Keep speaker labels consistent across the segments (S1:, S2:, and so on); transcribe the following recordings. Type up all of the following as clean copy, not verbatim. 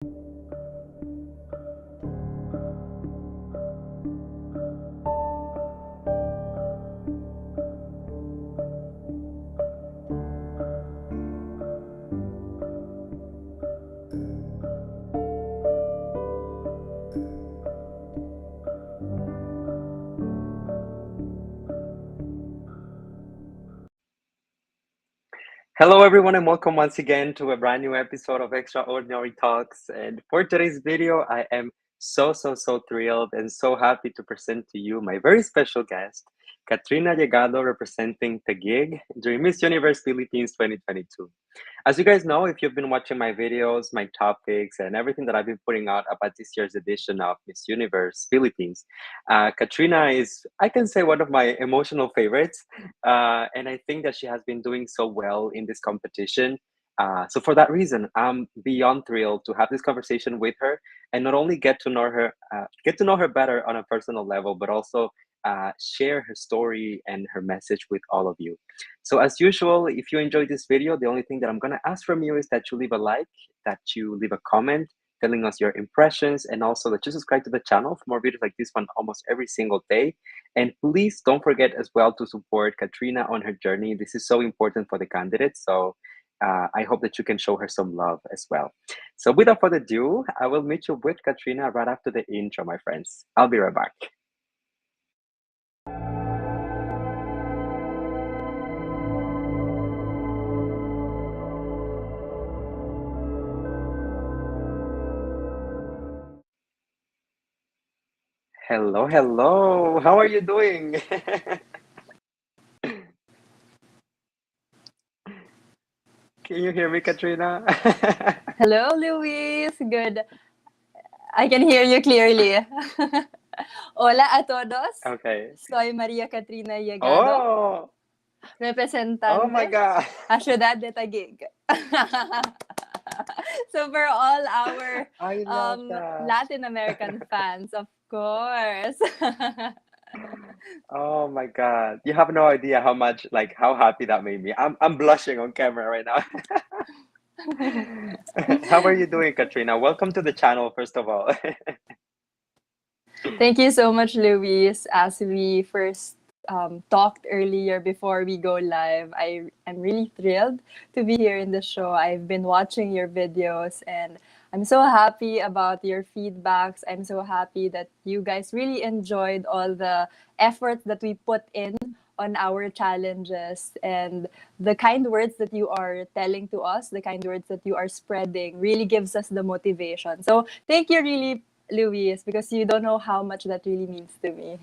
S1: Hello, everyone, and welcome once again to a brand new episode of Extraordinary Talks. And for today's video, I am so thrilled and so happy to present to you my very special guest, Katrina Llegado, representing Taguig during Miss Universe Philippines 2022. As you guys know, if you've been watching my videos, my topics, and everything that I've been putting out about this year's edition of Miss Universe Philippines, Katrina is, I can say, one of my emotional favorites. And I think that she has been doing so well in this competition. So for that reason, I'm beyond thrilled to have this conversation with her and not only get to know her better on a personal level, but also share her story and her message with all of you. So as usual, if you enjoyed this video, the only thing that I'm gonna ask from you is that you leave a like, that you leave a comment telling us your impressions, and also that you subscribe to the channel for more videos like this one almost every single day. And please don't forget as well to support Katrina on her journey. This is so important for the candidates. So I hope that you can show her some love as well. So without further ado, I will meet you with Katrina right after the intro, my friends. I'll be right back. Hello, hello. How are you doing? Can you hear me, Katrina?
S2: Hello, Luis. Good. I can hear you clearly. Hola a todos.
S1: Okay.
S2: Soy María Katrina Llegado,
S1: Oh, oh my
S2: representante
S1: God.
S2: a Ciudad de Taguig. So for all our
S1: I love that.
S2: Latin American fans, of course.
S1: Oh my God. You have no idea how much, like, how happy that made me. I'm blushing on camera right now. How are you doing, Katrina? Welcome to the channel, first of all.
S2: Thank you so much, Luis. As we first talked earlier before we go live, I am really thrilled to be here in the show. I've been watching your videos and I'm so happy about your feedbacks. I'm so happy that you guys really enjoyed all the effort that we put in on our challenges, and the kind words that you are telling to us, the kind words that you are spreading really gives us the motivation. So thank you really, Luis, because you don't know how much that really means to me.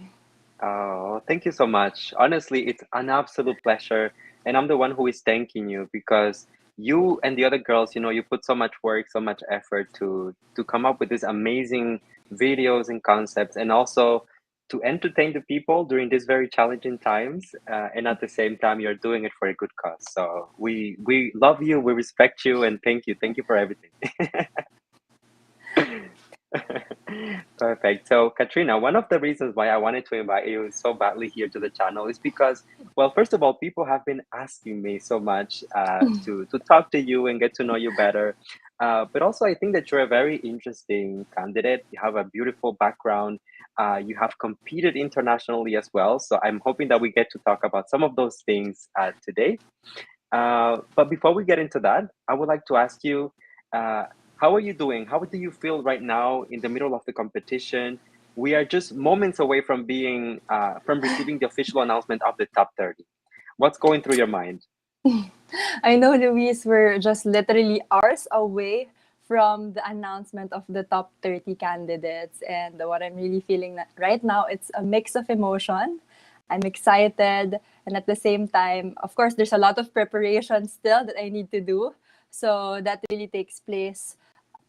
S1: Oh, thank you so much. Honestly, it's an absolute pleasure. And I'm the one who is thanking you because you and the other girls, you put so much work, so much effort to come up with these amazing videos and concepts, and also to entertain the people during these very challenging times. And at the same time, you're doing it for a good cause. So we love you, we respect you, and thank you for everything. Perfect. So, Katrina, one of the reasons why I wanted to invite you so badly here to the channel is because, well, first of all, people have been asking me so much to talk to you and get to know you better. But also, I think that you're a very interesting candidate. You have a beautiful background. You have competed internationally as well. So, I'm hoping that we get to talk about some of those things today. But before we get into that, I would like to ask you, uh, how are you doing? How do you feel right now in the middle of the competition? We are just moments away from receiving the official announcement of the top 30. What's going through your mind?
S2: I know, Luis, we're just literally hours away from the announcement of the top 30 candidates. And what I'm really feeling right now, it's a mix of emotion. I'm excited. And at the same time, of course, there's a lot of preparation still that I need to do. So that really takes place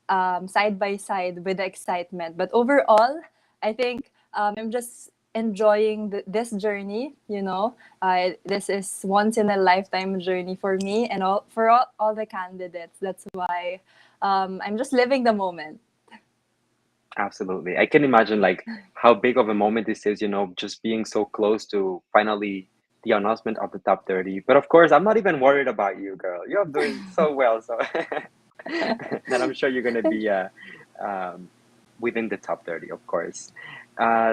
S2: side by side with the excitement. But overall, I think I'm just enjoying this journey. This is once in a lifetime journey for me and all the candidates. That's why I'm just living the moment.
S1: Absolutely. I can imagine like how big of a moment this is, just being so close to finally the announcement of the top 30. But of course, I'm not even worried about you, girl. You're doing so well. So then I'm sure you're going to be um, within the top 30, of course.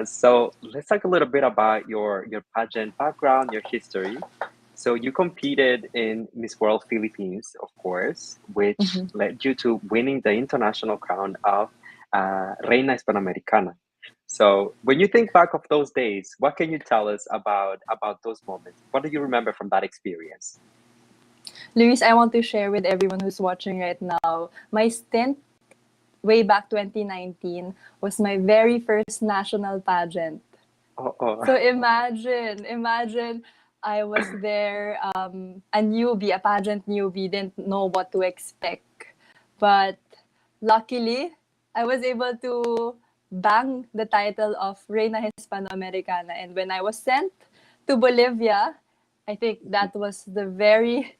S1: So let's talk a little bit about your pageant background, your history. So you competed in Miss World Philippines, of course, which
S2: Mhm.
S1: led you to winning the international crown of Reina Hispanoamericana. So when you think back of those days, what can you tell us about those moments? What do you remember from that experience?
S2: Luis, I want to share with everyone who's watching right now my stint way back 2019 was my very first national pageant.
S1: Oh, oh.
S2: So imagine I was there, a newbie, a pageant newbie, didn't know what to expect. But luckily, I was able to bang the title of Reina Hispanoamericana. And when I was sent to Bolivia, I think that was the very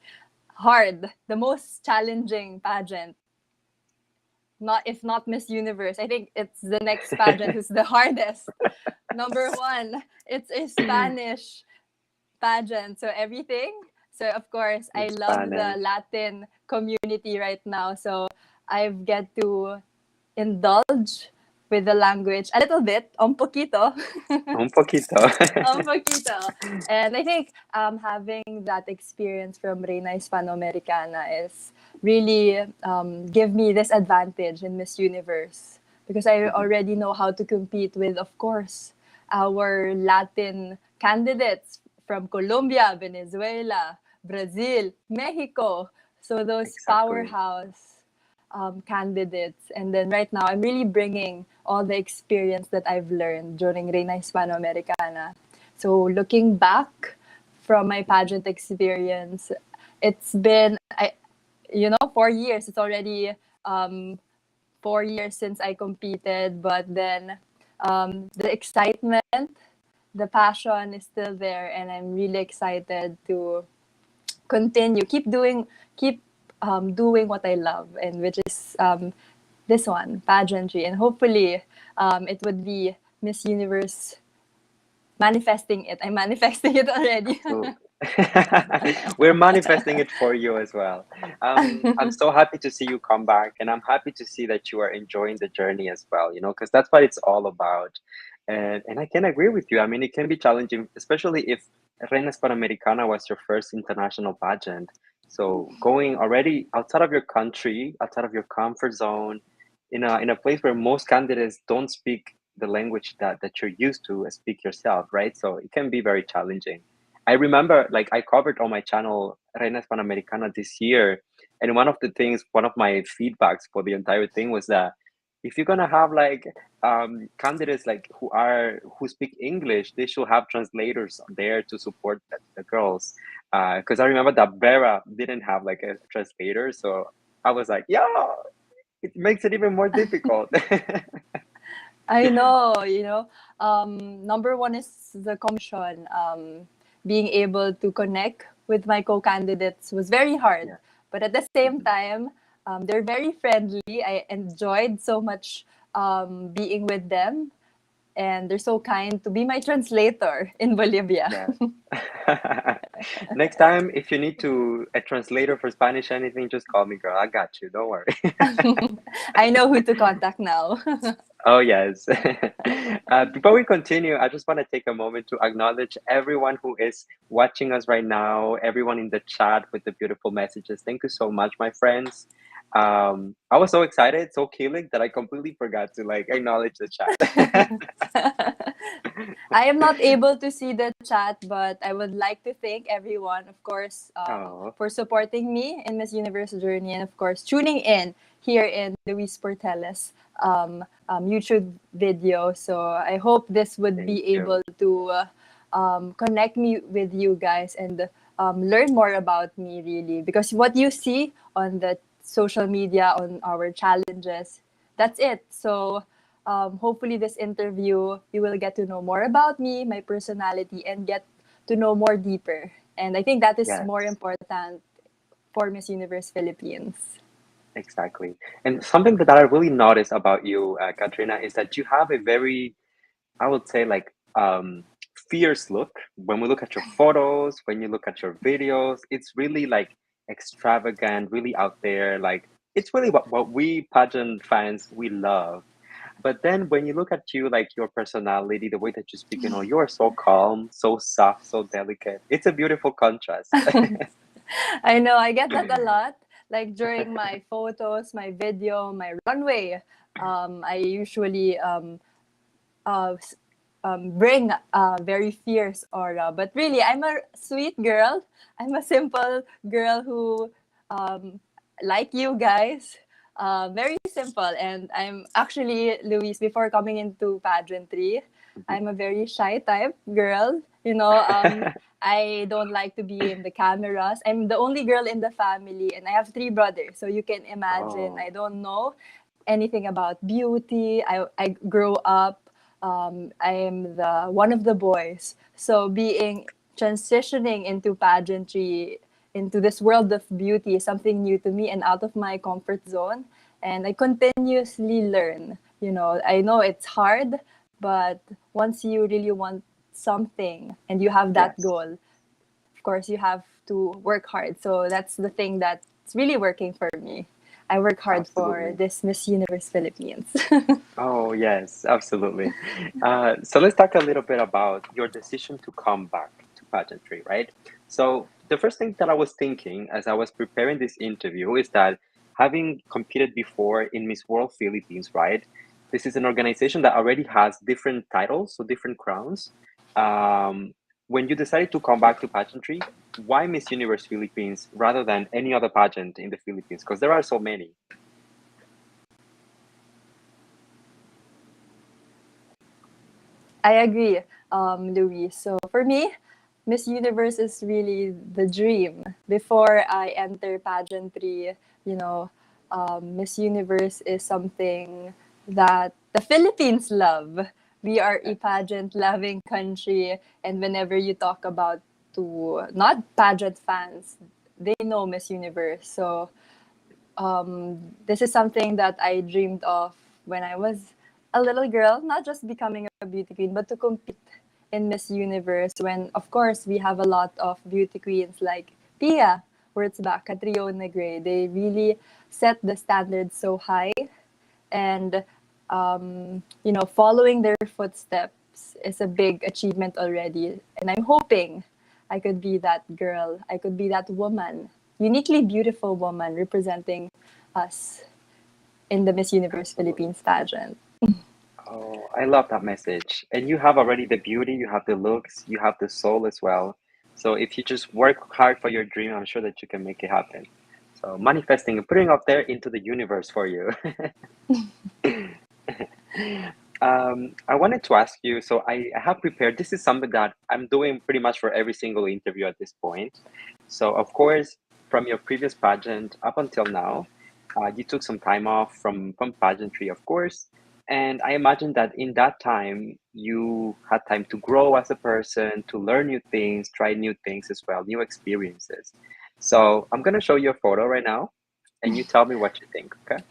S2: hard, the most challenging pageant. Not if not Miss Universe. I think it's the next pageant who's the hardest. Number one, it's a Spanish pageant. So everything. So of course, I
S1: In
S2: love the
S1: Spanish.
S2: Latin community right now. So I get to indulge with the language a little bit, un poquito.
S1: Un poquito.
S2: Un poquito. And I think having that experience from Reina Hispanoamericana is really give me this advantage in Miss Universe because I
S1: Mhm.
S2: already know how to compete with, of course, our Latin candidates from Colombia, Venezuela, Brazil, Mexico. So those
S1: Exactly.
S2: powerhouse candidates. And then right now, I'm really bringing all the experience that I've learned during Reina Hispanoamericana. So looking back from my pageant experience, it's been 4 years. It's already 4 years since I competed, but then the excitement, the passion is still there, and I'm really excited to continue, keep doing what I love, and which is this one, pageantry, and hopefully it would be Miss Universe manifesting it. I'm manifesting it already.
S1: Absolutely. We're manifesting it for you as well. I'm so happy to see you come back, and I'm happy to see that you are enjoying the journey as well, because that's what it's all about. And I can agree with you. I mean, it can be challenging, especially if Reina Panamericana was your first international pageant. So going already outside of your country, outside of your comfort zone, in a place where most candidates don't speak the language that you're used to speak yourself, right? So it can be very challenging. I remember, like, I covered on my channel Reina Panamericana this year, and one of my feedbacks for the entire thing was that if you're gonna have like candidates like who speak English, they should have translators there to support the girls. Because I remember that Vera didn't have like a translator, so I was like, yeah, it makes it even more difficult.
S2: I know, number one is the communication. Being able to connect with my co-candidates was very hard.
S1: Yeah.
S2: But at the same
S1: Mhm.
S2: time, they're very friendly. I enjoyed so much being with them. And they're so kind to be my translator in Bolivia.
S1: Yeah. Next time, if you need a translator for Spanish anything, just call me, girl. I got you. Don't worry.
S2: I know who to contact now.
S1: Oh, yes. Before we continue, I just want to take a moment to acknowledge everyone who is watching us right now, everyone in the chat with the beautiful messages. Thank you so much, my friends. I was so excited, so killing that I completely forgot to like acknowledge the chat.
S2: I am not able to see the chat, but I would like to thank everyone, of course,
S1: Oh,
S2: for supporting me in Miss Universe journey, and of course, tuning in here in Luis Portelles YouTube video. So I hope this would
S1: thank
S2: be
S1: you.
S2: able to connect me with you guys and learn more about me, really, because what you see on the social media, on our challenges, that's it. So hopefully this interview, you will get to know more about me, my personality, and get to know more deeper. And I think that is more
S1: Yes.
S2: important for Miss Universe Philippines.
S1: Exactly. And something that I really noticed about you, Katrina, is that you have a very, I would say, like fierce look. When we look at your photos, when you look at your videos, it's really like extravagant, really out there. Like it's really what we pageant fans we love. But then when you look at you, like your personality, the way that you speak, you are so calm, so soft, so delicate. It's a beautiful contrast.
S2: I know I get that a lot. Like during my photos, my video, my runway, I usually uh, s- bring a very fierce aura. But really, I'm a sweet girl. I'm a simple girl who, um, like you guys, very simple. And I'm actually, Louise, before coming into pageantry, I'm a very shy type girl. I don't like to be in the cameras. I'm the only girl in the family, and I have three brothers. So you can imagine, I
S1: Oh,
S2: don't know anything about beauty. I grew up. I am the one of the boys. So being transitioning into pageantry, into this world of beauty is something new to me and out of my comfort zone. And I continuously learn. I know it's hard, but once you really want something and you have that
S1: yes,
S2: goal, of course you have to work hard. So that's the thing that's really working for me. I work hard for
S1: absolutely.
S2: this Miss Universe Philippines.
S1: Oh, yes, absolutely. So let's talk a little bit about your decision to come back to pageantry, right? So the first thing that I was thinking as I was preparing this interview is that having competed before in Miss World Philippines, right? This is an organization that already has different titles, so different crowns. Um, when you decided to come back to pageantry, why Miss Universe Philippines rather than any other pageant in the Philippines? Because there are so many.
S2: I agree, Louis. So for me, Miss Universe is really the dream. Before I enter pageantry, you know, Miss Universe is something that the Philippines love. We are a pageant loving country, and whenever you talk about to not pageant fans, they know Miss Universe. So this is something that I dreamed of when I was a little girl, not just becoming a beauty queen, but to compete in Miss Universe when, of course, we have a lot of beauty queens like Pia, where it's back, Catriona Gray. They really set the standards so high. And, following their footsteps is a big achievement already. And I'm hoping I could be that girl, I could be that woman, uniquely beautiful woman representing us in the Miss Universe
S1: Absolutely.
S2: Philippines pageant.
S1: Oh, I love that message. And you have already the beauty, you have the looks, you have the soul as well. So if you just work hard for your dream, I'm sure that you can make it happen. So manifesting and putting up there into the universe for you. I wanted to ask you, so I have prepared, this is something that I'm doing pretty much for every single interview at this point. So of course, from your previous pageant up until now, you took some time off from pageantry, of course. And I imagine that in that time, you had time to grow as a person, to learn new things, try new things as well, new experiences. So I'm going to show you a photo right now, and you tell me what you think, okay?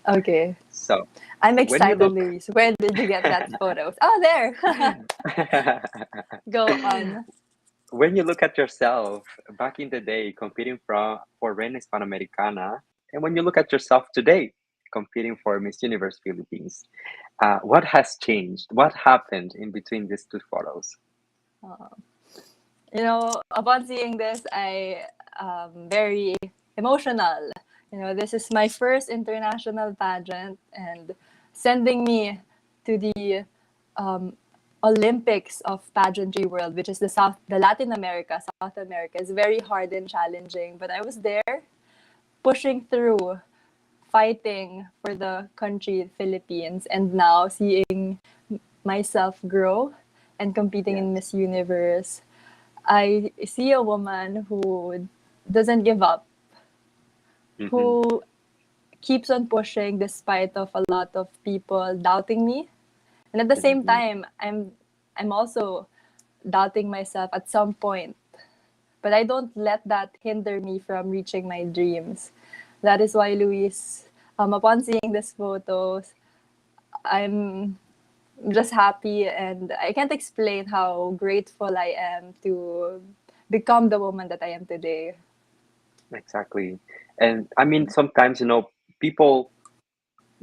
S2: Okay.
S1: So
S2: I'm
S1: when you
S2: excited,
S1: look,
S2: Luis. Where did you get that photos? Oh, there. Go on.
S1: when you look at yourself back in the day competing for Reina Hispanoamericana, and when you look at yourself today competing for Miss Universe Philippines, what has changed? What happened in between these two photos?
S2: Upon seeing this, I very emotional. This is my first international pageant, and sending me to the um, Olympics of pageantry world, which is the Latin America, South America, is very hard and challenging. But I was there, pushing through, fighting for the country, Philippines, and now seeing myself grow and competing in
S1: Yes.
S2: Miss Universe. I see a woman who doesn't give up,
S1: Hmm.
S2: who keeps on pushing despite of a lot of people doubting me. And at the same
S1: Hmm.
S2: time, I'm also doubting myself at some point. But I don't let that hinder me from reaching my dreams. That is why, Luis, upon seeing these photos, I'm just happy, and I can't explain how grateful I am to become the woman that I am today.
S1: Exactly. And I mean, sometimes, people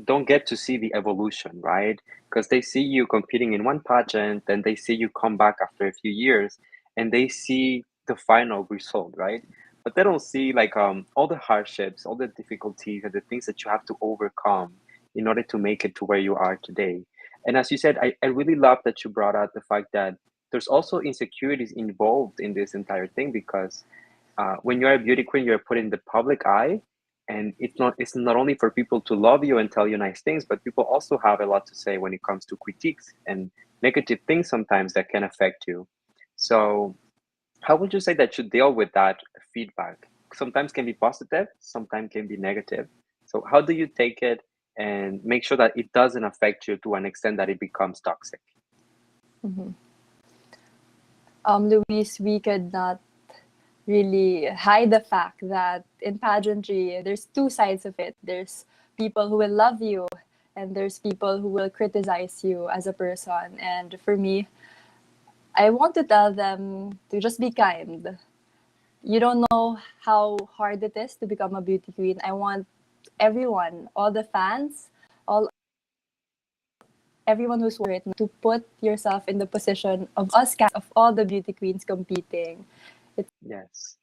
S1: don't get to see the evolution, right? Because they see you competing in one pageant, then they see you come back after a few years, and they see the final result, right? But they don't see like all the hardships, all the difficulties, and the things that you have to overcome in order to make it to where you are today. And as you said, I really love that you brought out the fact that there's also insecurities involved in this entire thing because when you're a beauty queen, you're put in the public eye, and it's not only for people to love you and tell you nice things, but people also have a lot to say when it comes to critiques and negative things sometimes that can affect you. So how would you say that you deal with that feedback? Sometimes can be positive, sometimes can be negative. So how do you take it and make sure that it doesn't affect you to an extent that it becomes toxic?
S2: Mhm. Luis, we could not really hide the fact that in pageantry, there's two sides of it. There's people who will love you, and there's people who will criticize you as a person. And for me, I want to tell them to just be kind. You don't know how hard it is to become a beauty queen. I want everyone, all the fans, all everyone who's worth it, to put yourself in the position of us cast of all the beauty queens competing. It's
S1: Yes.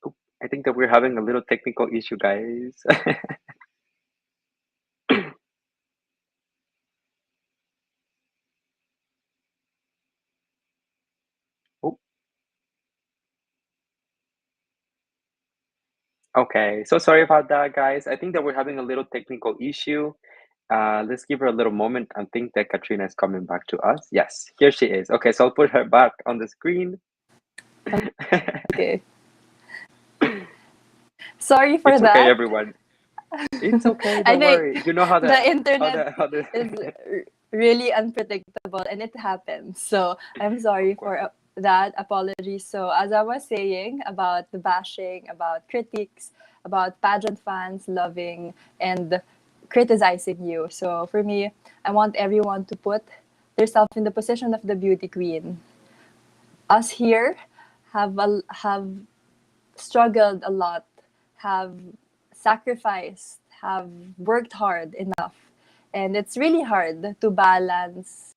S1: Oop, I think that we're having a little technical issue, guys. Oh, okay, so sorry about that, guys. I think that we're having a little technical issue. Let's give her a little moment. I think that Katrina is coming back to us. Yes, here she is. Okay, so I'll put her back on the screen.
S2: okay. Sorry for
S1: It's okay,
S2: that.
S1: everyone. It's okay.
S2: I
S1: Don't
S2: know
S1: worry. You know how
S2: the
S1: how
S2: internet
S1: the
S2: is really unpredictable and it happens. So I'm
S1: of
S2: sorry
S1: course.
S2: for that. Apologies. So as I was saying about the bashing, about critiques, about pageant fans loving and criticizing you. So for me, I want everyone to put themselves in the position of the beauty queen. Us here have struggled a lot, have sacrificed, have worked hard enough. And it's really hard to balance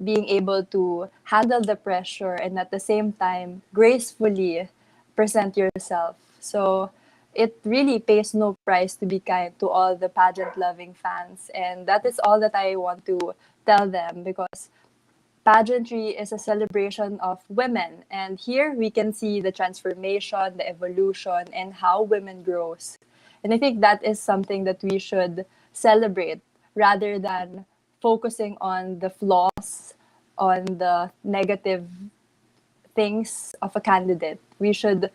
S2: being able to handle the pressure and at the same time gracefully present yourself. So it really pays no price to be kind to all the pageant loving fans. And that is all that I want to tell them because pageantry is a celebration of women, and here we can see the transformation, the evolution, and how women grows. And I think that is something that we should celebrate rather than focusing on the flaws, on the negative things of a candidate. We should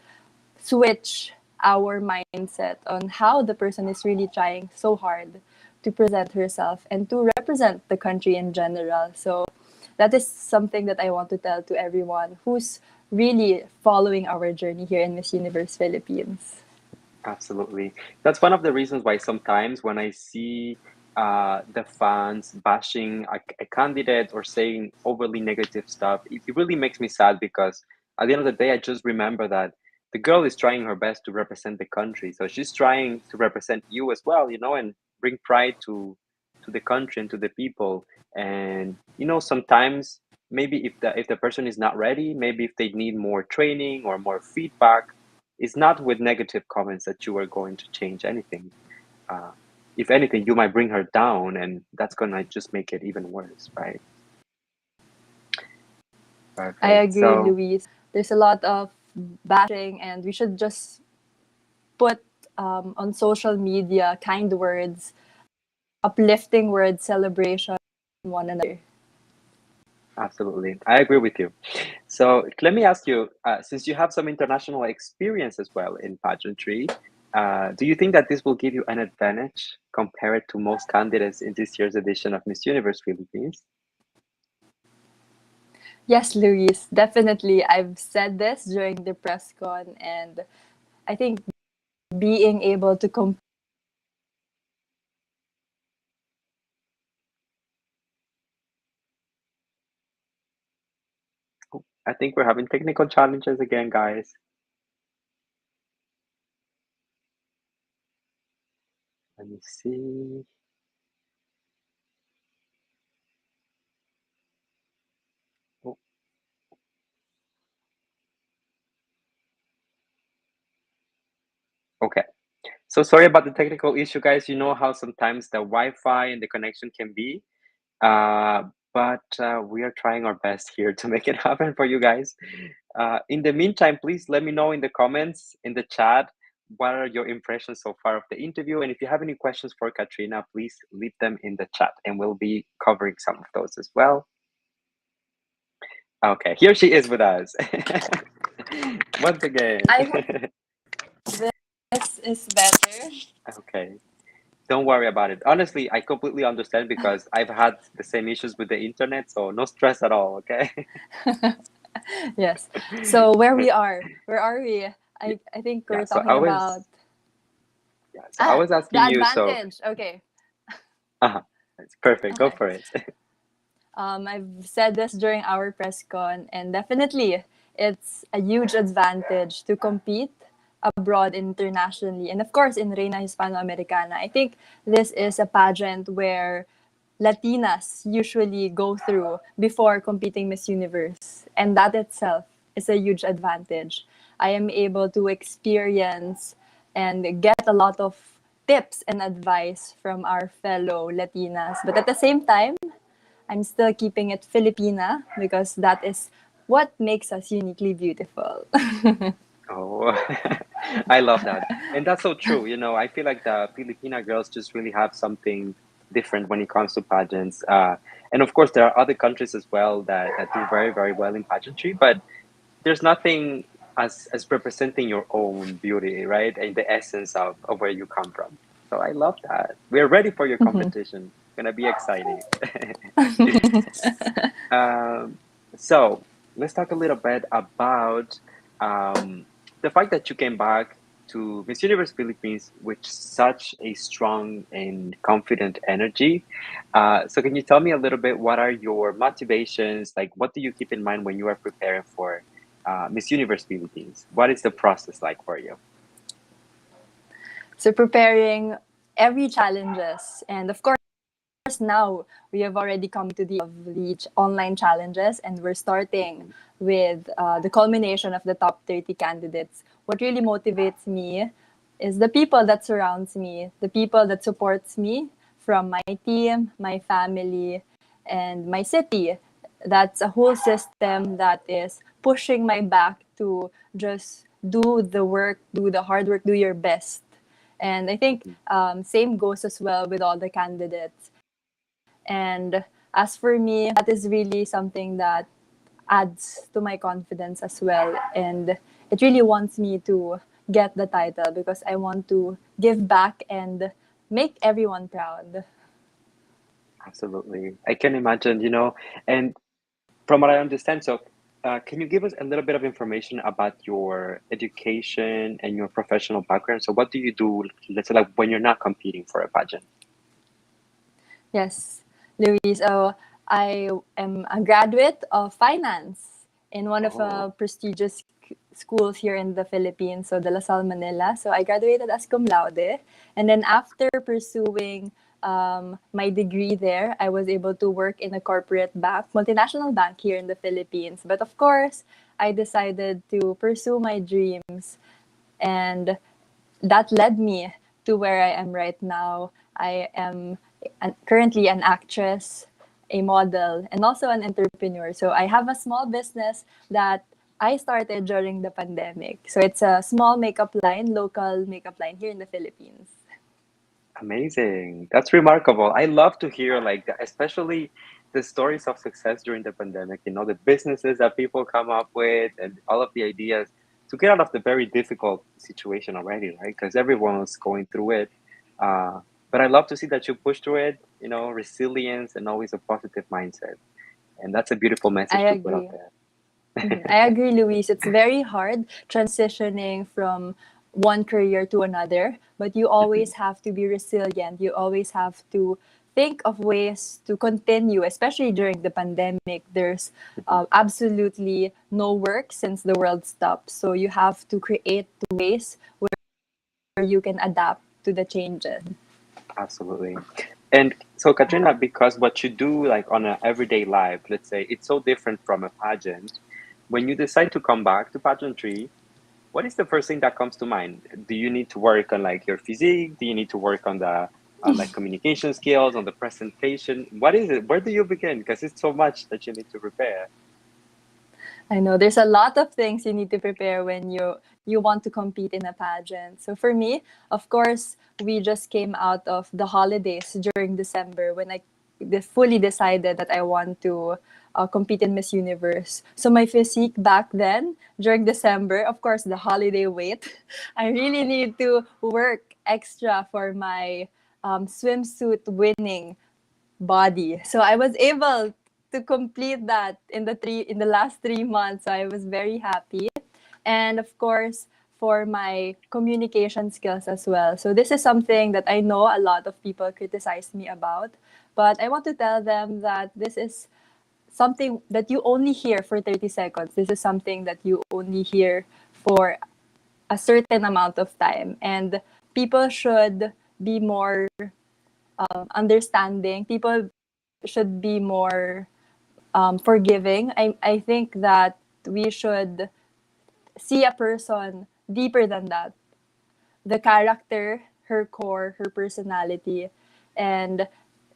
S2: switch our mindset on how the person is really trying so hard to present herself and to represent the country in general. So that is something that I want to tell to everyone who's really following our journey here in Miss Universe Philippines.
S1: Absolutely. That's one of the reasons why sometimes when I see the fans bashing a candidate or saying overly negative stuff, it really makes me sad because at the end of the day, I just remember that the girl is trying her best to represent the country. So she's trying to represent you as well, and bring pride to the country and to the people. And sometimes maybe if the person is not ready, maybe if they need more training or more feedback, it's not with negative comments that you are going to change anything. Uh, if anything, you might bring her down, and that's gonna just make it even worse, right?
S2: I
S1: Perfect.
S2: agree,
S1: So,
S2: Luis. There's a lot of bashing, and we should just put on social media kind words, uplifting words, celebration, one another.
S1: absolutely, I agree with you. So, let me ask you, since you have some international experience as well in pageantry, do you think that this will give you an advantage compared to most candidates in this year's edition of Miss Universe Philippines?
S2: Yes, Luis, definitely. I've said this during the press con, and I think being able to
S1: I think we're having technical challenges again, guys. Let me see. Oh, okay. So sorry about the technical issue, guys. You know how sometimes the Wi-Fi and the connection can be. Uh, but we are trying our best here to make it happen for you guys. In the meantime, please let me know in the comments, in the chat, what are your impressions so far of the interview? And if you have any questions for Katrina, please leave them in the chat and we'll be covering some of those as well. Okay, here she is with us. Once again.
S2: I hope this is better.
S1: Okay. Don't worry about it. Honestly, I completely understand because I've had the same issues with the internet, so no stress at all, okay?
S2: Yes. So where are we? I think
S1: Yeah,
S2: we're talking about
S1: so I was
S2: the
S1: asking you, so
S2: advantage. Okay.
S1: it's perfect. Go
S2: Okay.
S1: for it.
S2: I've said this during our press con, and definitely it's a huge advantage to compete abroad internationally. And of course, in Reina Hispanoamericana, I think this is a pageant where Latinas usually go through before competing Miss Universe. And that itself is a huge advantage. I am able to experience and get a lot of tips and advice from our fellow Latinas. But at the same time, I'm still keeping it Filipina because that is what makes us uniquely beautiful.
S1: Oh, I love that. And that's so true. You know, I feel like the Filipina girls just really have something different when it comes to pageants. And of course, there are other countries as well that do very, very well in pageantry, but there's nothing as representing your own beauty, right? And the essence of where you come from. So I love that. We're ready for your competition. Gonna be exciting. Um, so let's talk a little bit about um, the fact that you came back to Miss Universe Philippines with such a strong and confident energy. So can you tell me a little bit what are your motivations? Like, what do you keep in mind when you are preparing for Miss Universe Philippines? What is the process like for you?
S2: So preparing every challenges, and of course now we have already come to the of the online challenges, and we're starting
S1: Mhm.
S2: with the culmination of the top 30 candidates. What really motivates me is the people that surrounds me, the people that supports me, from my team, my family, and my city. That's a whole system that is pushing my back to just do the work, do the hard work, do your best. And I think
S1: Mhm.
S2: same goes as well with all the candidates. And as for me, that is really something that adds to my confidence as well. And it really wants me to get the title because I want to give back and make everyone proud.
S1: Absolutely. I can imagine, you know, and from what I understand, so can you give us a little bit of information about your education and your professional background? So, what do you do, let's say, like when you're not competing for a pageant?
S2: Yes, Louise. So I am a graduate of finance in one of
S1: Oh,
S2: the prestigious schools here in the Philippines, so De La Salle, Manila. So I graduated as cum laude, and then after pursuing my degree there, I was able to work in a corporate bank, multinational bank here in the Philippines. But of course, I decided to pursue my dreams, and that led me to where I am right now. I am currently an actress, a model, and also an entrepreneur. So I have a small business that I started during the pandemic. So it's a small makeup line, local makeup line here in the Philippines.
S1: amazing. That's remarkable. I love to hear, like, especially the stories of success during the pandemic, you know, the businesses that people come up with and all of the ideas to get out of the very difficult situation already, right? Because everyone was going through it. Uh, but I love to see that you push through it, you know, resilience and always a positive mindset. And that's a beautiful
S2: I
S1: message to put out
S2: agree.
S1: there.
S2: I agree, Luis. It's very hard transitioning from one career to another, but you always have to be resilient. You always have to think of ways to continue, especially during the pandemic. There's
S1: Mhm.
S2: absolutely no work since the world stopped. So you have to create ways where you can adapt to the changes.
S1: Absolutely. And so, Katrina, because what you do like on an everyday life, let's say it's so different from a pageant, when you decide to come back to pageantry, what is the first thing that comes to mind? Do you need to work on like your physique? Do you need to work on the like communication skills, on the presentation? What is it? Where do you begin? Because it's so much that you need to prepare.
S2: I know there's a lot of things you need to prepare when you want to compete in a pageant. So for me, of course, we just came out of the holidays during December when I fully decided that I want to compete in Miss Universe. So my physique back then during December, of course, the holiday weight, I really need to work extra for my swimsuit winning body. So I was able to complete that in the last 3 months. So I was very happy. And of course, for my communication skills as well. So this is something that I know a lot of people criticize me about, but I want to tell them that this is something that you only hear for 30 seconds. This is something that you only hear for a certain amount of time. And people should be more understanding. People should be more forgiving. I think that we should see a person deeper than that. The character, her core, her personality. And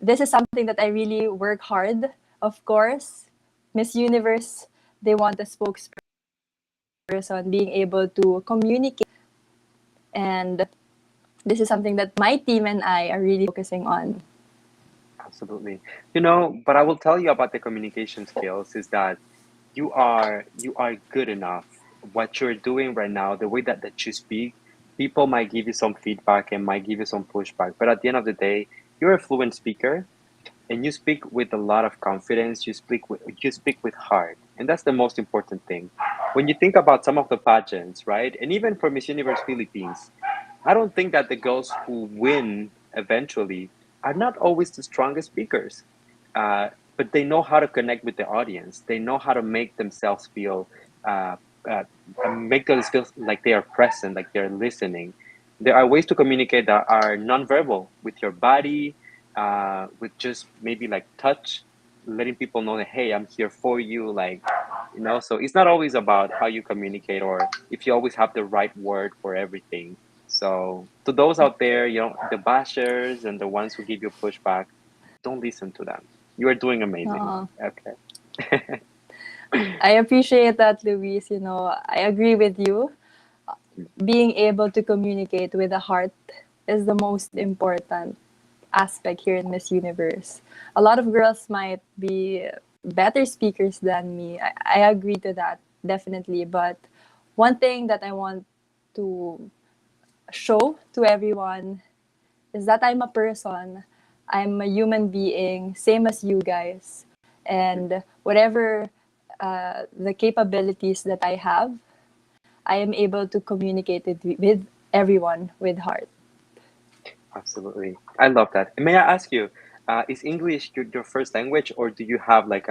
S2: this is something that I really work hard. Of course, Miss Universe, they want a spokesperson being able to communicate. And this is something that my team and I are really focusing on.
S1: Absolutely. You know, but I will tell you about the communication skills is that you are good enough. What you're doing right now, the way that you speak, people might give you some feedback and might give you some pushback. But at the end of the day, you're a fluent speaker and you speak with a lot of confidence. You speak with heart. And that's the most important thing. When you think about some of the pageants, right? And even for Miss Universe Philippines, I don't think that the girls who win eventually are not always the strongest speakers, but they know how to connect with the audience. They know how to make themselves feel, uh, uh, make us feel like they are present, like they're listening. There are ways to communicate that are nonverbal with your body, with just maybe like touch, letting people know that hey, I'm here for you, like so it's not always about how you communicate or if you always have the right word for everything. So to those out there, the bashers and the ones who give you pushback, don't listen to them. You are doing amazing.
S2: Uh,
S1: Okay.
S2: I appreciate that, Luis. I agree with you. Being able to communicate with the heart is the most important aspect here in Miss Universe. A lot of girls might be better speakers than me. I agree to that, definitely. But one thing that I want to show to everyone is that I'm a person. I'm a human being, same as you guys. And whatever the capabilities that I have, I am able to communicate it with everyone with heart.
S1: Absolutely. I love that. And may I ask you, is English your first language, or do you have like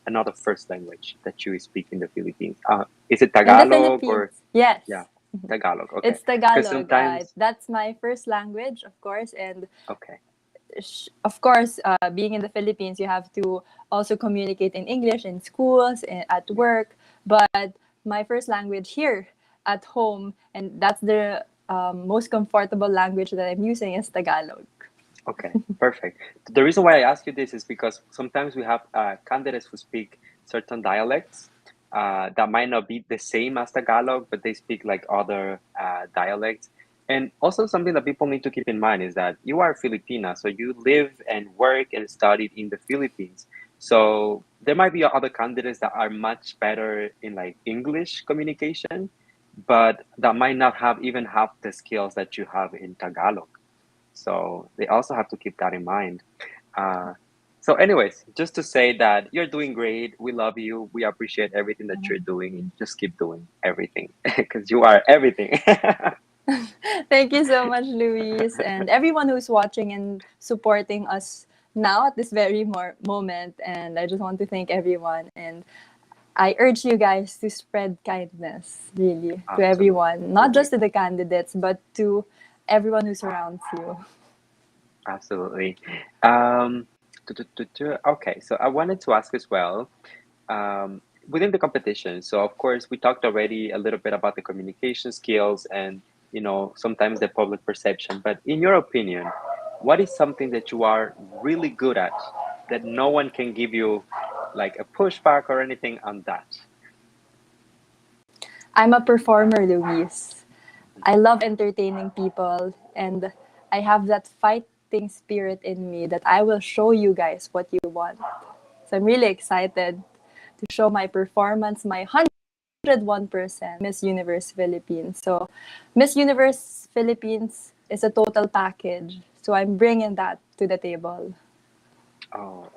S1: another first language that you speak in the Philippines? Is it
S2: In the
S1: Tagalog
S2: Philippines,
S1: or
S2: yes,
S1: yeah, Tagalog? Okay.
S2: it's
S1: Because
S2: Tagalog.
S1: sometimes,
S2: That's my first language, of course. And
S1: okay.
S2: of course, being in the Philippines, you have to also communicate in English in schools, at
S1: Yeah.
S2: work. But my first language here at home, and that's the most comfortable language that I'm using, is Tagalog.
S1: Okay, perfect. The reason why I ask you this is because sometimes we have candidates who speak certain dialects that might not be the same as Tagalog, but they speak like other dialects. And also, something that people need to keep in mind is that you are Filipina, so you live and work and studied in the Philippines. So there might be other candidates that are much better in like English communication, but that might not have the skills that you have in Tagalog. So they also have to keep that in mind. Uh, so, anyways, just to say that you're doing great. We love you. We appreciate everything that you're doing, and just keep doing everything because you are everything.
S2: Thank you so much, Luis, and everyone who's watching and supporting us now at this very moment. And I just want to thank everyone. And I urge you guys to spread kindness, really, to
S1: Absolutely.
S2: everyone, not just to the candidates, but to everyone who surrounds you.
S1: Absolutely. Okay, so I wanted to ask as well, um, within the competition. So of course, we talked already a little bit about the communication skills and sometimes the public perception. But in your opinion, what is something that you are really good at that no one can give you like a pushback or anything on that?
S2: I'm a performer, Luis. I love entertaining people, and I have that fighting spirit in me that I will show you guys what you want. So I'm really excited to show my performance, my 101% Miss Universe Philippines. So Miss Universe Philippines is a total package. So I'm bringing that to the table.
S1: Oh,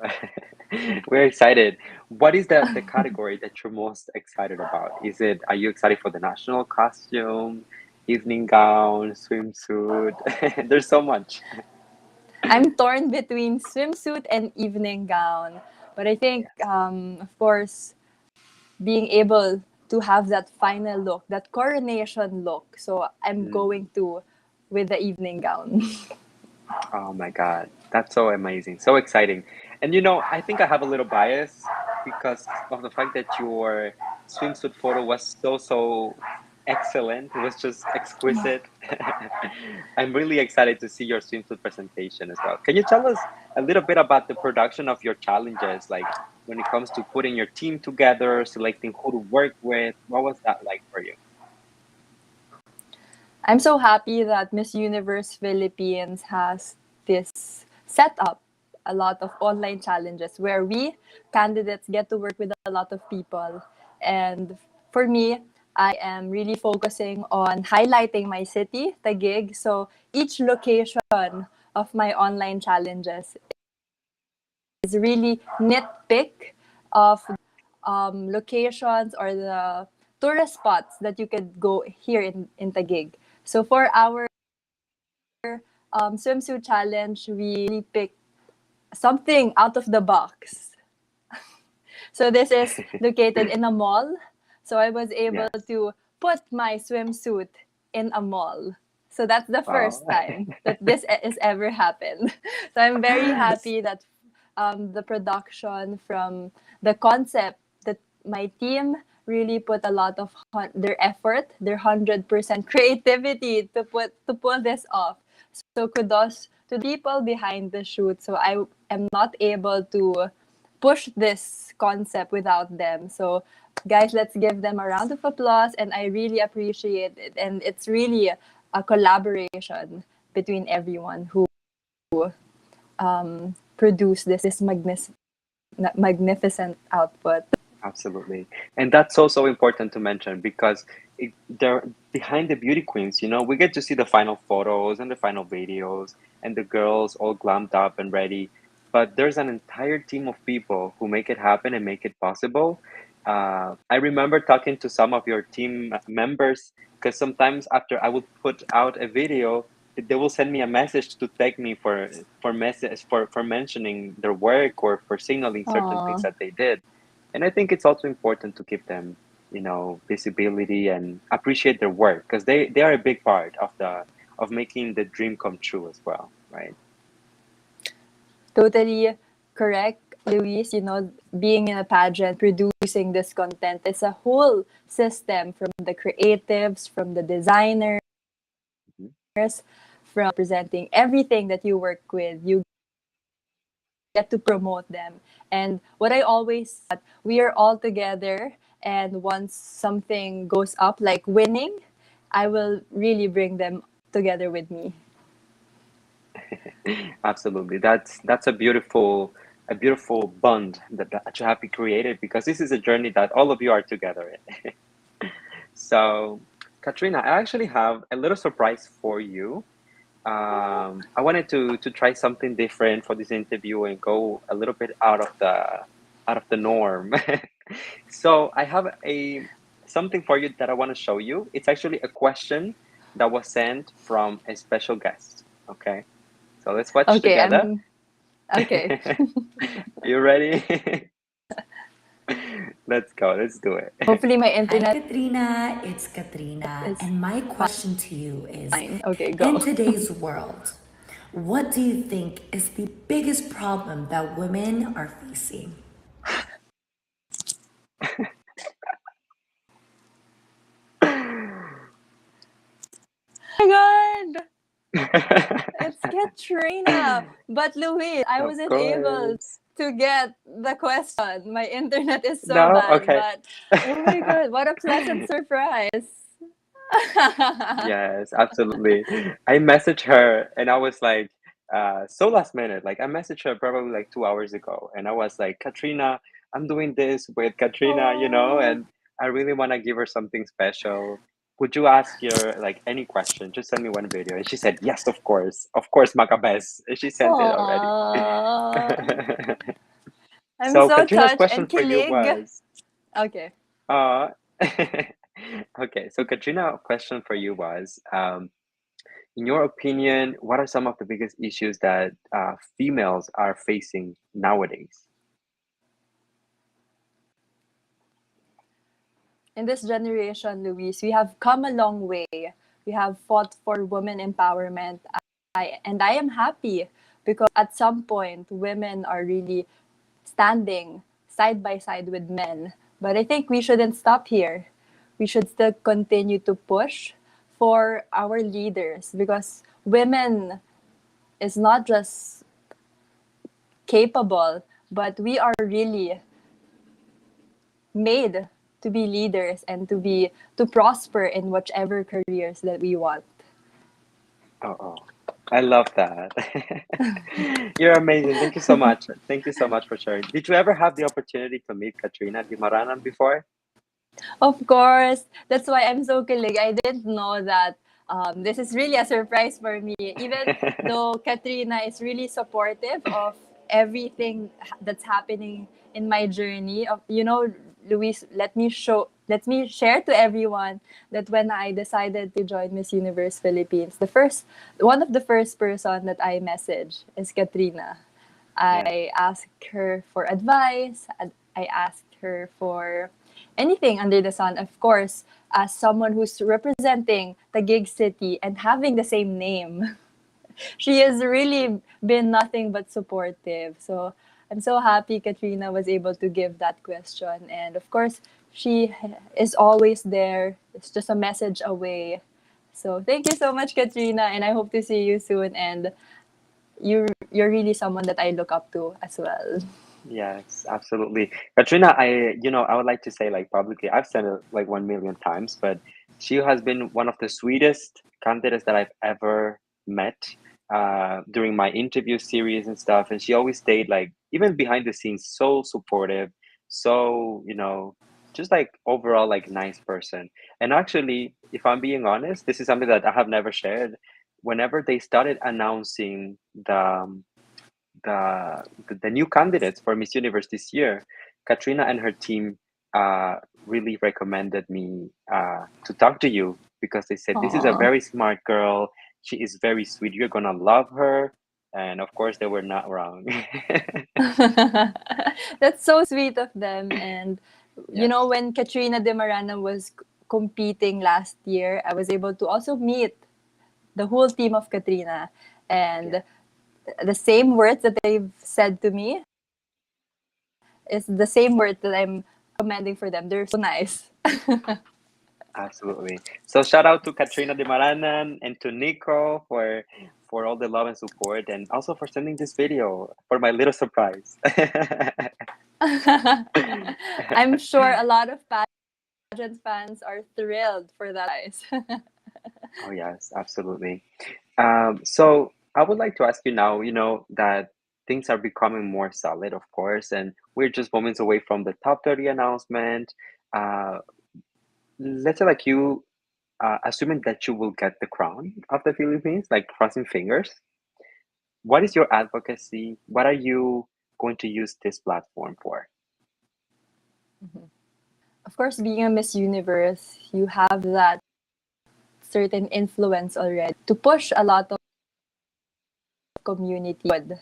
S1: we're excited. What is the category that you're most excited about? Are you excited for the national costume, evening gown, swimsuit? There's so much.
S2: I'm torn between swimsuit and evening gown. But I think,
S1: Yes.
S2: of course, being able to have that final look, that coronation look. So I'm
S1: Mm.
S2: going to with the evening gown.
S1: Oh my God, that's so amazing, so exciting. And I think I have a little bias because of the fact that your swimsuit photo was so excellent. It was just exquisite. I'm really excited to see your swimsuit presentation as well. Can you tell us a little bit about the production of your challenges, like when it comes to putting your team together, selecting who to work with? What was that like for you?
S2: I'm so happy that Miss Universe Philippines has this setup, a lot of online challenges where we candidates get to work with a lot of people. And for me, I am really focusing on highlighting my city, Taguig. So each location of my online challenges is really nitpick of locations or the tourist spots that you could go here in Taguig. So for our swimsuit challenge, we picked something out of the box. So this is located in a mall. So I was able
S1: Yes.
S2: to put my swimsuit in a mall. So that's the
S1: Wow.
S2: first time that this has ever happened. So I'm very happy that the production from the concept that my team really put a lot of their effort, their 100% creativity to pull this off. So kudos to the people behind the shoot. So I am not able to push this concept without them. So guys, let's give them a round of applause, and I really appreciate it. And it's really a collaboration between everyone who produced this magnificent output.
S1: Absolutely. And that's so important to mention because they're behind the beauty queens, we get to see the final photos and the final videos and the girls all glammed up and ready. But there's an entire team of people who make it happen and make it possible. I remember talking to some of your team members because sometimes after I would put out a video, they will send me a message to thank me for mentioning their work or for signaling certain things
S2: Aww.
S1: that they did. And I think it's also important to give them, visibility and appreciate their work because they are a big part of making the dream come true as well, right?
S2: Totally correct, Luis. Being in a pageant, producing this content is a whole system from the creatives, from the designers,
S1: Mhm.
S2: from presenting everything that you work with. You get to promote them. And what I always we are all together. And once something goes up, like winning, I will really bring them together with me.
S1: Absolutely. That's a beautiful bond that you have created because this is a journey that all of you are together in. So, Katrina, I actually have a little surprise for you. I wanted to try something different for this interview and go a little bit out of the norm. So I have a something for you that I want to show you. It's actually a question that was sent from a special guest. Okay, so let's watch
S2: Okay,
S1: together.
S2: Okay.
S1: You ready? Let's go. Let's do it.
S2: Hopefully my
S3: Hi,
S2: internet
S3: Katrina. It's Katrina.
S2: is
S3: And my question to you is,
S2: fine. Okay,
S3: in
S2: go.
S3: today's world, what do you think is the biggest problem that women are facing?
S2: Oh my god! It's Katrina. But Louise, I
S1: Of
S2: wasn't able
S1: course.
S2: to get the question. My internet is so
S1: No?
S2: bad,
S1: Okay.
S2: but oh my god, what a pleasant surprise.
S1: Yes, absolutely. I messaged her and I was like, so last minute. Like I messaged her probably like 2 hours ago, and I was like, Katrina, I'm doing this with Katrina,
S2: Oh,
S1: and I really want to give her something special. Would you ask your like any question? Just send me one video. And she said, yes, of course, Macabes. And she sent it already.
S2: aw. I'm
S1: So
S2: so
S1: Katrina's
S2: touched
S1: question
S2: and
S1: for you
S2: kilig.
S1: was,
S2: Okay.
S1: uh, okay. So Katrina, question for you was, in your opinion, what are some of the biggest issues that females are facing nowadays?
S2: In this generation, Luis, we have come a long way. We have fought for women empowerment. I am happy because at some point, women are really standing side by side with men. But I think we shouldn't stop here. We should still continue to push for our leaders because women is not just capable, but we are really made to be leaders and to prosper in whichever careers that we want.
S1: Oh, oh, I love that. You're amazing. Thank you so much. Thank you so much for sharing. Did you ever have the opportunity to meet Katrina Dimaranan before?
S2: Of course, that's why I'm so kilig. I didn't know that this is really a surprise for me. Even though Katrina is really supportive of everything that's happening in my journey. Of Luis, let me share to everyone that when I decided to join Miss Universe Philippines, one of the first person that I messaged is Katrina.
S1: Yeah.
S2: I asked her for advice. I asked her for anything under the sun. Of course, as someone who's representing Taguig City and having the same name, she has really been nothing but supportive. So I'm so happy Katrina was able to give that question. And of course, she is always there. It's just a message away. So thank you so much, Katrina, and I hope to see you soon. And you're really someone that I look up to as well.
S1: Yes, absolutely. Katrina, I would like to say like publicly, I've said it like 1 million times, but she has been one of the sweetest candidates that I've ever met during my interview series and stuff. And she always stayed like, even behind the scenes, so supportive, so, just like overall like nice person. And actually, if I'm being honest, this is something that I have never shared. Whenever they started announcing the new candidates for Miss Universe this year, Katrina and her team really recommended me to talk to you because they said this is a
S2: Aww.
S1: very smart girl. She is very sweet. You're gonna love her. And of course, they were not wrong.
S2: That's so sweet of them. And
S1: Yes.
S2: when Katrina Demarana was competing last year, I was able to also meet the whole team of Katrina.
S1: Yeah.
S2: And the same words that they've said to me is the same words that I'm recommending for them. They're so nice.
S1: Absolutely. So shout out to Katrina de Maranan and to Nico for all the love and support, and also for sending this video for my little surprise.
S2: I'm sure a lot of pageant fans are thrilled for that, guys.
S1: Oh yes, absolutely. So I would like to ask you now, that things are becoming more solid, of course, and we're just moments away from the top 30 announcement. Uh, let's say like you, assuming that you will get the crown of the Philippines, like crossing fingers, what is your advocacy? What are you going to use this platform for?
S2: Of course, being a Miss Universe, you have that certain influence already to push a lot of community good.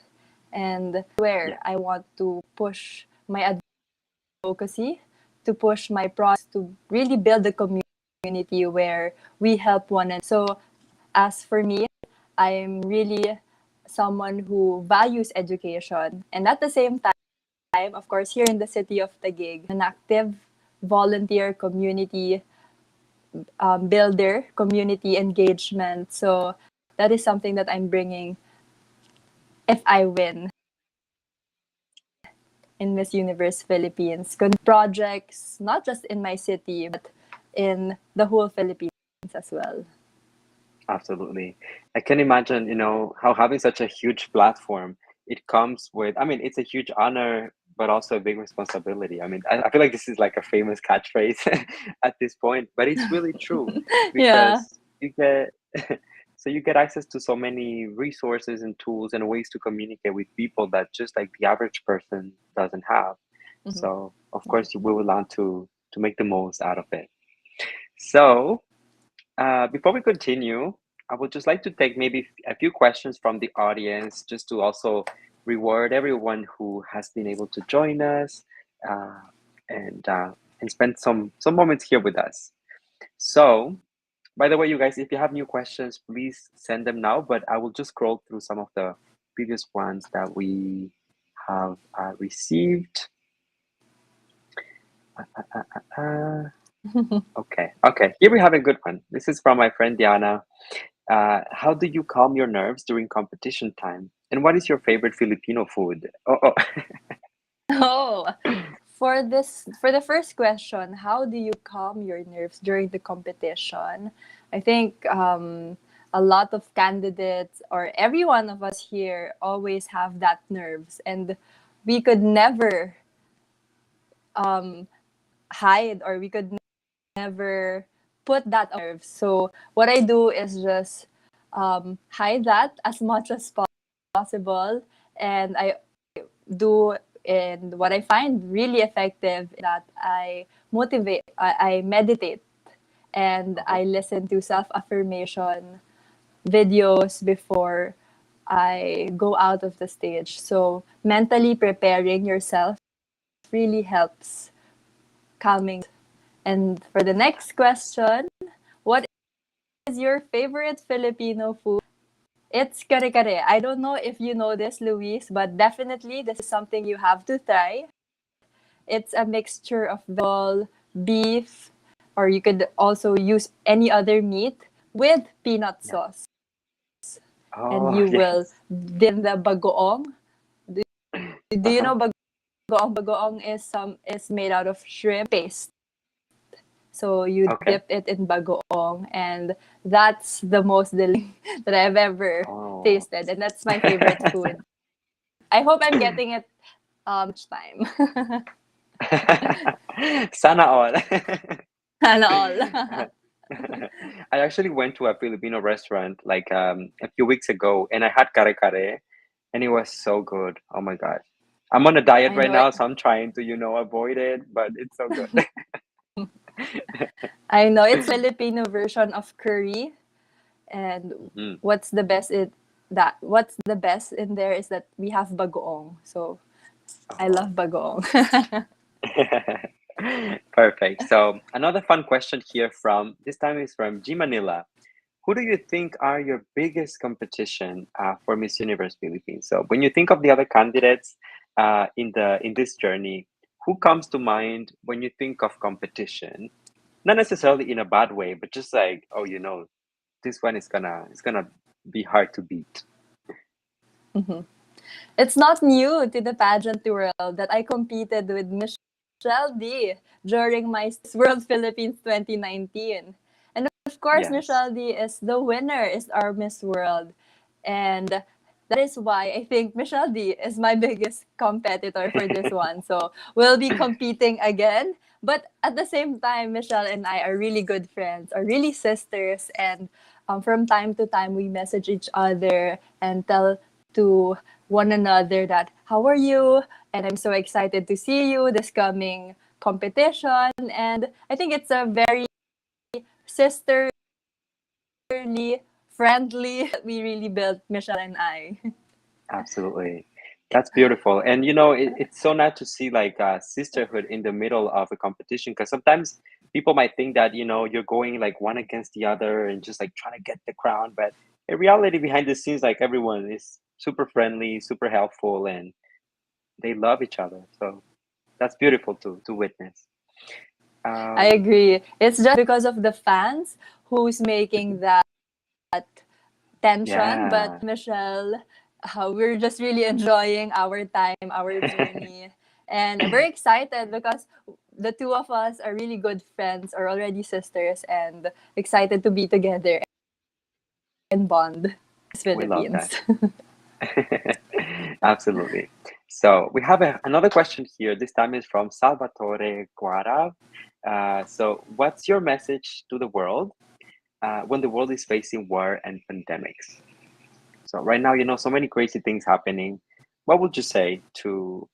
S2: and
S1: Yeah.
S2: where I want to push my advocacy, to push my projects, to really build a community where we help one another. So, as for me, I'm really someone who values education, and at the same time, of course, here in the city of Taguig, an active volunteer community builder, community engagement. So that is something that I'm bringing if I win in Miss Universe Philippines. Projects, not just in my city, but in the whole Philippines as well.
S1: Absolutely. I can imagine, how having such a huge platform, it comes with, I mean, it's a huge honor, but also a big responsibility. I mean, I feel like this is like a famous catchphrase at this point, but it's really true
S2: Yeah.
S1: because you get, so you get access to so many resources and tools and ways to communicate with people that just like the average person doesn't have.
S2: Mhm.
S1: So of course we will want to make the most out of it. So before we continue, I would just like to take maybe a few questions from the audience just to also reward everyone who has been able to join us uh, and uh, and spend some moments here with us. So, by the way, you guys, if you have new questions, please send them now. But I will just scroll through some of the previous ones that we have received. Uh, okay. Here we have a good one. This is from my friend Diana. How do you calm your nerves during competition time? And what is your favorite Filipino food? Oh.
S2: Oh, for the first question, how do you calm your nerves during the competition? I think a lot of candidates or every one of us here always have that nerves, and we could never um, hide, or we could never put that on nerves. So what I do is just hide that as much as possible, and I do, and what I find really effective is that I meditate, and
S1: Oh,
S2: I listen to self-affirmation videos before I go out of the stage. So mentally preparing yourself really helps calming. And for the next question, what is your favorite Filipino food? It's kare-kare. I don't know if you know this, Luis, but definitely this is something you have to try. It's a mixture of vegetable, beef, or you could also use any other meat with peanut
S1: yeah.
S2: sauce. And
S1: Oh,
S2: you will
S1: yes.
S2: dip in the bagoong. Do you
S1: Uh-huh.
S2: know bagoong? Bagoong is made out of shrimp paste. So you
S1: Okay.
S2: dip it in bagoong, and that's the most delicious that I've ever
S1: Oh.
S2: tasted, and that's my favorite food. I hope I'm getting it time.
S1: Sana all.
S2: And all.
S1: I actually went to a Filipino restaurant like a few weeks ago and I had kare kare and it was so good. Oh my God. I'm on a diet
S2: I
S1: right
S2: know
S1: now,
S2: it.
S1: so I'm trying to, avoid it, but it's so good.
S2: I know it's Filipino version of curry, and
S1: Mhm.
S2: what's the best in there is that we have bagoong. So I
S1: Oh.
S2: love bagoong.
S1: Perfect. So another fun question here from this time is from G Manila. Who do you think are your biggest competition for Miss Universe Philippines? So when you think of the other candidates in this journey, who comes to mind when you think of competition? Not necessarily in a bad way, but just like, oh, this one is gonna be hard to beat.
S2: It's not new to the pageant world that I competed with Michelle D during my World Philippines 2019. And of course,
S1: Yes.
S2: Michelle D is the winner, is our Miss World. And that is why I think Michelle D is my biggest competitor for this one. So we'll be competing again. But at the same time, Michelle and I are really good friends, are really sisters. And from time to time, we message each other and tell to one another that, how are you? And I'm so excited to see you this coming competition. And I think it's a very sisterly, friendly we really built, Michelle and I.
S1: Absolutely. That's beautiful. And it's so nice to see like sisterhood in the middle of a competition, because sometimes people might think that, you're going like one against the other and just like trying to get the crown. But in reality, behind the scenes, like everyone is super friendly, super helpful, and they love each other. So that's beautiful to witness.
S2: I
S1: Um,
S2: agree. It's just because of the fans who's making that tension, but
S1: yeah,
S2: Michelle, we're just really enjoying our time, our journey, and I'm very excited because the two of us are really good friends, are already sisters, and excited to be together and bond as
S1: we love that.
S2: Philippines.
S1: Absolutely. So we have another question here. This time is from Salvatore Guara. So, what's your message to the world when the world is facing war and pandemics? So, right now, so many crazy things happening. What would you say to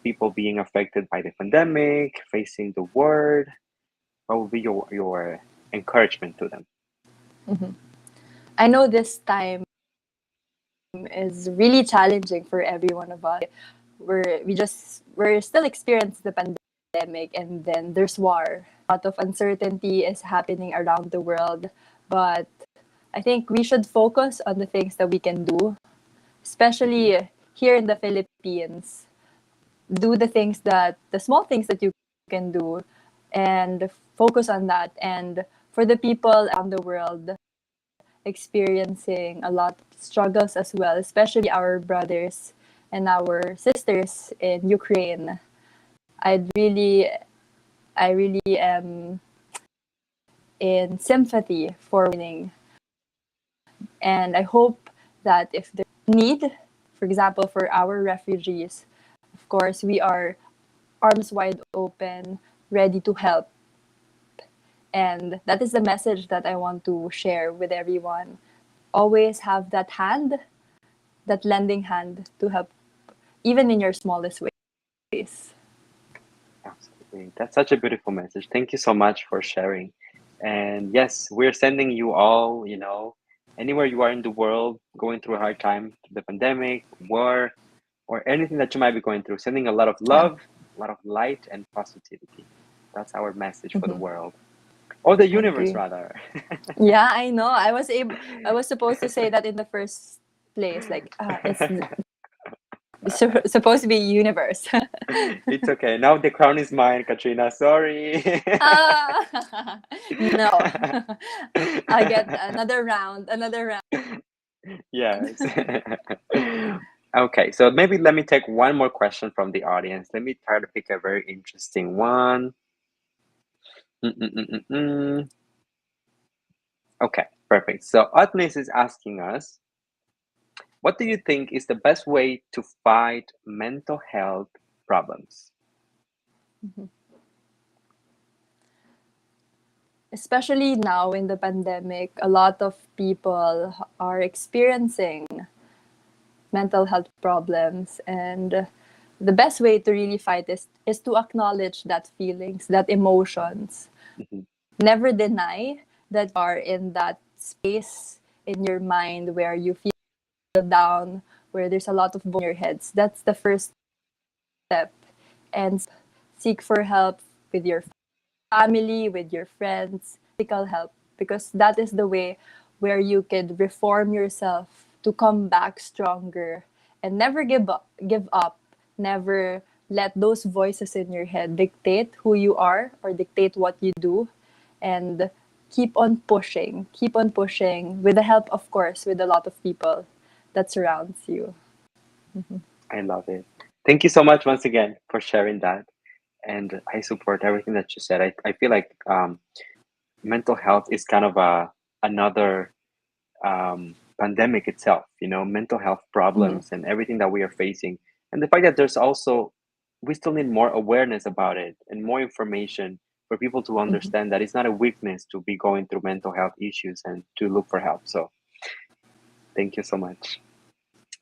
S1: people being affected by the pandemic, facing the war? What would be your encouragement to them?
S2: Mhm. I know this time is really challenging for every one of us. We're still experiencing the pandemic, and then there's war. A lot of uncertainty is happening around the world, but I think we should focus on the things that we can do,
S1: Mhm.
S2: especially here in the Philippines. Do the small things that you can do, and focus on that. And for the people around the world experiencing a lot of struggles as well, especially our brothers and our sisters in Ukraine. I'd really, I really am in sympathy for winning. And I hope that if there's need, for example, for our refugees, of course, we are arms wide open, ready to help. And that is the message that I want to share with everyone. Always have that hand, that lending hand to help, even in your smallest ways.
S1: Absolutely. That's such a beautiful message. Thank you so much for sharing. And yes, we're sending you all, anywhere you are in the world going through a hard time, the pandemic, war, or anything that you might be going through, sending a lot of
S2: Yeah.
S1: love, a lot of light and positivity. That's our message for the
S2: Mm-hmm.
S1: world, or the
S2: I
S1: universe,
S2: agree.
S1: rather.
S2: Yeah, I know. I was supposed to say that in the first place. Like, it's supposed to be universe.
S1: It's okay. Now the crown is mine, Katrina. Sorry.
S2: No. I get another round. Another round.
S1: Yes. Okay, so maybe let me take one more question from the audience. Let me try to pick a very interesting one. Mm-mm-mm-mm-mm. Okay, perfect. So Agnes is asking us, what do you think is the best way to fight mental health problems?
S2: Mhm. Especially now in the pandemic, a lot of people are experiencing mental health problems, and the best way to really fight is to acknowledge that feelings, that emotions.
S1: Mhm.
S2: Never deny that you are in that space in your mind where you feel down, where there's a lot of in your heads. That's the first step. And seek for help with your family, with your friends, medical help, because that is the way where you could reform yourself to come back stronger and never give up, never let those voices in your head dictate who you are or dictate what you do, and keep on pushing with the help, of course, with a lot of people that surrounds you.
S1: I love it. Thank you so much once again for sharing that. And I support everything that you said. I feel like mental health is kind of another pandemic itself, mental health
S2: Mhm.
S1: problems and everything that we are facing. And the fact that there's also, we still need more awareness about it and more information for people to
S2: Mhm.
S1: understand that it's not a weakness to be going through mental health issues and to look for help. So thank you so much.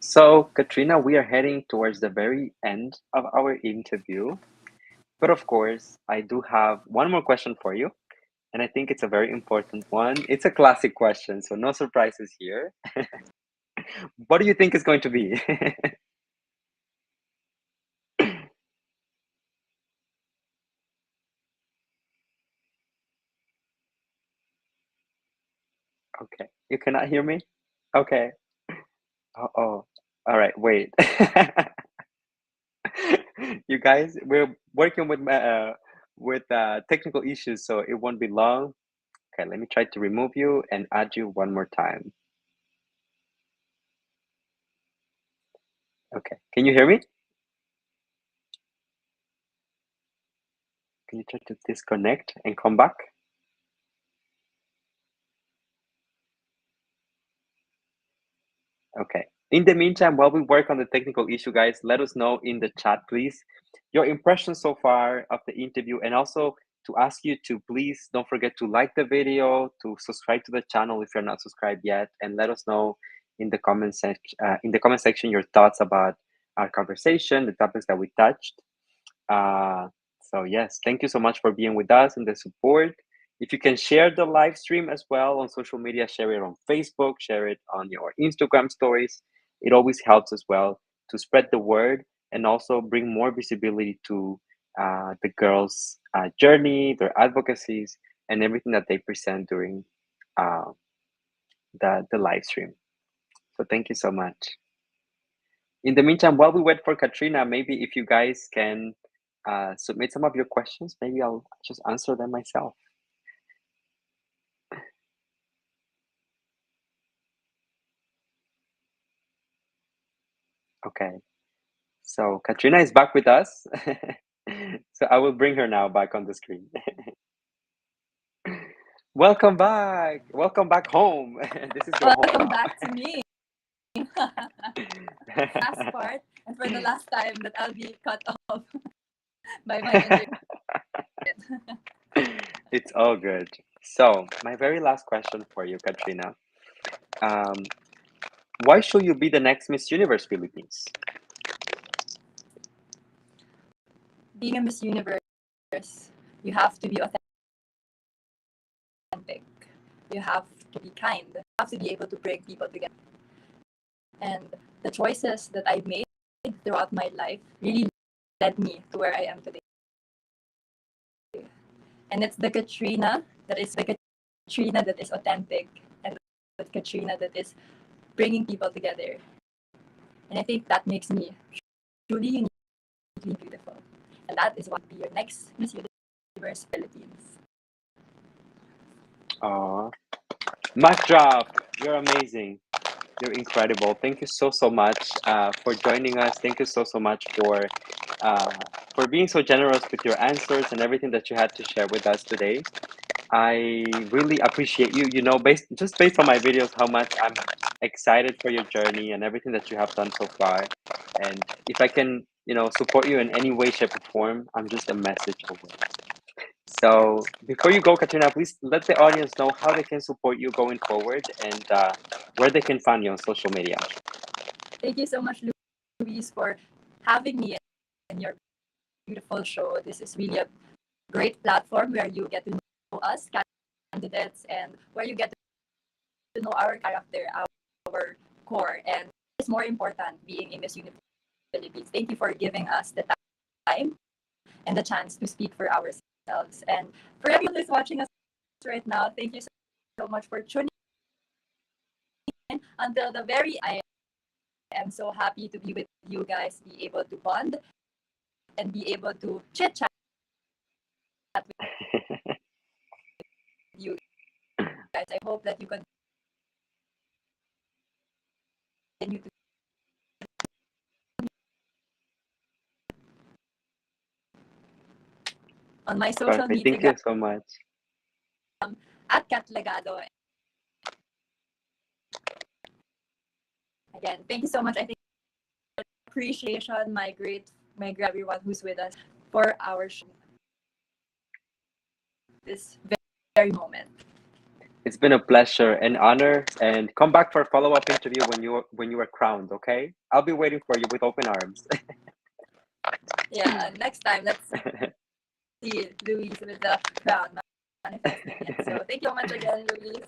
S1: So, Katrina, we are heading towards the very end of our interview. But of course, I do have one more question for you. And I think it's a very important one. It's a classic question, so no surprises here. What do you think is going to be? Okay. You cannot hear me? Okay. Oh. All right. Wait. You guys, we're working with technical issues, so it won't be long. Okay, let me try to remove you and add you one more time. Okay. Can you hear me? Can you try to disconnect and come back? Okay. In the meantime, while we work on the technical issue, guys, let us know in the chat, please, your impressions so far of the interview, and also to ask you to please don't forget to like the video, to subscribe to the channel if you're not subscribed yet, and let us know in the comment section your thoughts about our conversation, the topics that we touched. Uh, so yes, thank you so much for being with us and the support. If you can share the live stream as well on social media, share it on Facebook, share it on your Instagram stories. It always helps as well to spread the word and also bring more visibility to the girls' journey, their advocacies, and everything that they present during uh, the live stream. So thank you so much. In the meantime, while we wait for Katrina, maybe if you guys can submit some of your questions, maybe I'll just answer them myself. Okay, so Katrina is back with us. So I will bring her now back on the screen. Welcome back. Welcome back home. This is your home
S2: Welcome
S1: now.
S2: back to me. Last part, and for the last time that I'll be cut off by my internet.
S1: It's all good. So my very last question for you, Katrina. Um, why should you be the next Miss Universe Philippines?
S2: Being a Miss Universe, you have to be authentic. You have to be kind. You have to be able to bring people together. And the choices that I've made throughout my life really led me to where I am today. And it's the Katrina that is authentic, and the Katrina that is bringing people together. And I think that makes me truly uniquely beautiful. And that is what will be your next Miss Universe Philippines.
S1: Aw. Mic drop. You're amazing. You're incredible. Thank you so much for joining us. Thank you so much for being so generous with your answers and everything that you had to share with us today. I really appreciate you. You know, based on my videos, how much I'm excited for your journey and everything that you have done so far. And if I can, support you in any way, shape, or form, I'm just a message away. So before you go, Katrina, please let the audience know how they can support you going forward and where they can find you on social media.
S2: Thank you so much, Luis, for having me in your beautiful show. This is really a great platform where you get to know us, candidates, and where you get to know our character, our core, and it's more important being a Miss Universe Philippines. Thank you for giving us the time and the chance to speak for ourselves. And for everyone who's watching us right now, thank you so much for tuning in until the very end. I am so happy to be with you guys, be able to bond and be able to chit chat with you guys. I hope that you continue to on my social
S1: Perfect.
S2: media
S1: Thank you so much.
S2: at Kat Legado. Again, thank you so much. I think appreciation, my great everyone who's with us for our show this very moment.
S1: It's been a pleasure and honor. And come back for a follow-up interview when you are crowned. Okay, I'll be waiting for you with open arms.
S2: Yeah, next time let's see Luis with the crown manifesting it. So thank you so much again, Luis,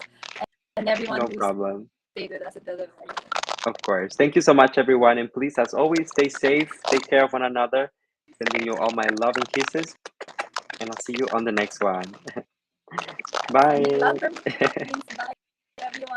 S2: and everyone
S1: No
S2: who
S1: problem.
S2: stayed with us until the very end.
S1: Of course. Thank you so much, everyone. And please, as always, stay safe. Take care of one another. Sending you all my love and kisses. And I'll see you on the next one. Bye.
S2: Big love from Philippines. Bye, everyone.